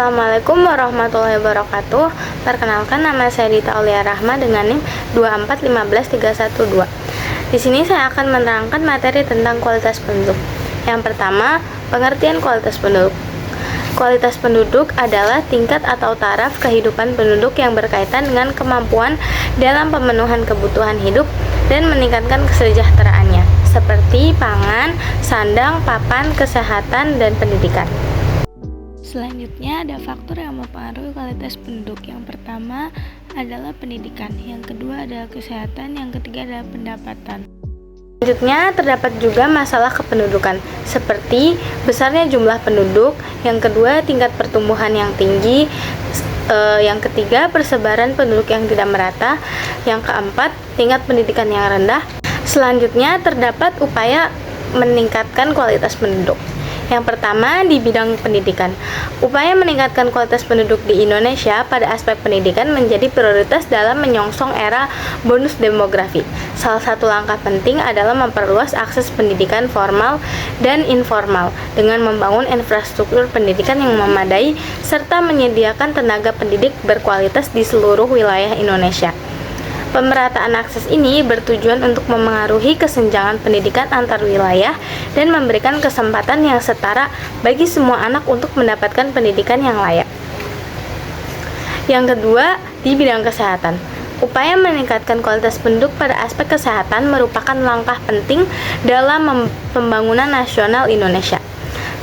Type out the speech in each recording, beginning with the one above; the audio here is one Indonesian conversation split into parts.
Assalamualaikum warahmatullahi wabarakatuh. Perkenalkan, nama saya Dita Aulia Rahma dengan NIM 2415312. Di sini saya akan menerangkan materi tentang kualitas penduduk. Yang pertama, pengertian kualitas penduduk. Kualitas penduduk adalah tingkat atau taraf kehidupan penduduk yang berkaitan dengan kemampuan dalam pemenuhan kebutuhan hidup dan meningkatkan kesejahteraannya, seperti pangan, sandang, papan, kesehatan, dan pendidikan. Selanjutnya ada faktor yang mempengaruhi kualitas penduduk. Yang pertama adalah pendidikan, yang kedua adalah kesehatan, yang ketiga adalah pendapatan. Selanjutnya terdapat juga masalah kependudukan, seperti besarnya jumlah penduduk, yang kedua tingkat pertumbuhan yang tinggi, yang ketiga persebaran penduduk yang tidak merata, yang keempat tingkat pendidikan yang rendah. Selanjutnya terdapat upaya meningkatkan kualitas penduduk. Yang pertama di bidang pendidikan. Upaya meningkatkan kualitas penduduk di Indonesia pada aspek pendidikan menjadi prioritas dalam menyongsong era bonus demografi. Salah satu langkah penting adalah memperluas akses pendidikan formal dan informal dengan membangun infrastruktur pendidikan yang memadai serta menyediakan tenaga pendidik berkualitas di seluruh wilayah Indonesia. Pemerataan akses ini bertujuan untuk memengaruhi kesenjangan pendidikan antar wilayah dan memberikan kesempatan yang setara bagi semua anak untuk mendapatkan pendidikan yang layak. Yang kedua, di bidang kesehatan. Upaya meningkatkan kualitas penduduk pada aspek kesehatan merupakan langkah penting dalam pembangunan nasional Indonesia.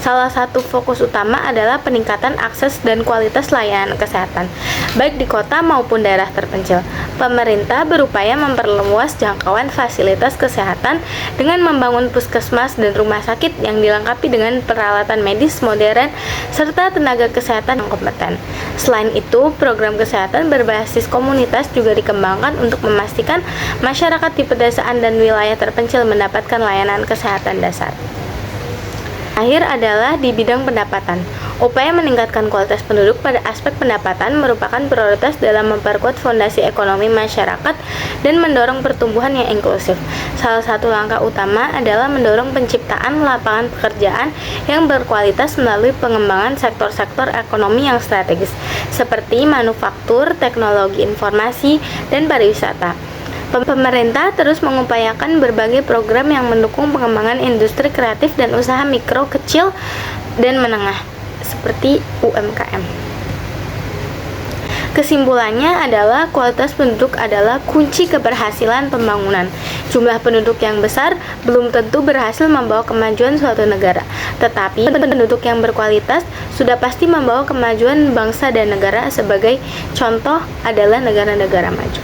Salah satu fokus utama adalah peningkatan akses dan kualitas layanan kesehatan, baik di kota maupun daerah terpencil. Pemerintah berupaya memperluas jangkauan fasilitas kesehatan dengan membangun puskesmas dan rumah sakit yang dilengkapi dengan peralatan medis modern serta tenaga kesehatan yang kompeten. Selain itu, program kesehatan berbasis komunitas juga dikembangkan untuk memastikan masyarakat di pedesaan dan wilayah terpencil mendapatkan layanan kesehatan dasar. Akhir adalah di bidang pendapatan. Upaya meningkatkan kualitas penduduk pada aspek pendapatan merupakan prioritas dalam memperkuat fondasi ekonomi masyarakat dan mendorong pertumbuhan yang inklusif. Salah satu langkah utama adalah mendorong penciptaan lapangan pekerjaan yang berkualitas melalui pengembangan sektor-sektor ekonomi yang strategis, seperti manufaktur, teknologi informasi, dan pariwisata. Pemerintah terus mengupayakan berbagai program yang mendukung pengembangan industri kreatif dan usaha mikro, kecil, dan menengah, seperti UMKM. Kesimpulannya adalah kualitas penduduk adalah kunci keberhasilan pembangunan. Jumlah penduduk yang besar belum tentu berhasil membawa kemajuan suatu negara, tetapi penduduk yang berkualitas sudah pasti membawa kemajuan bangsa dan negara. Sebagai contoh adalah negara-negara maju.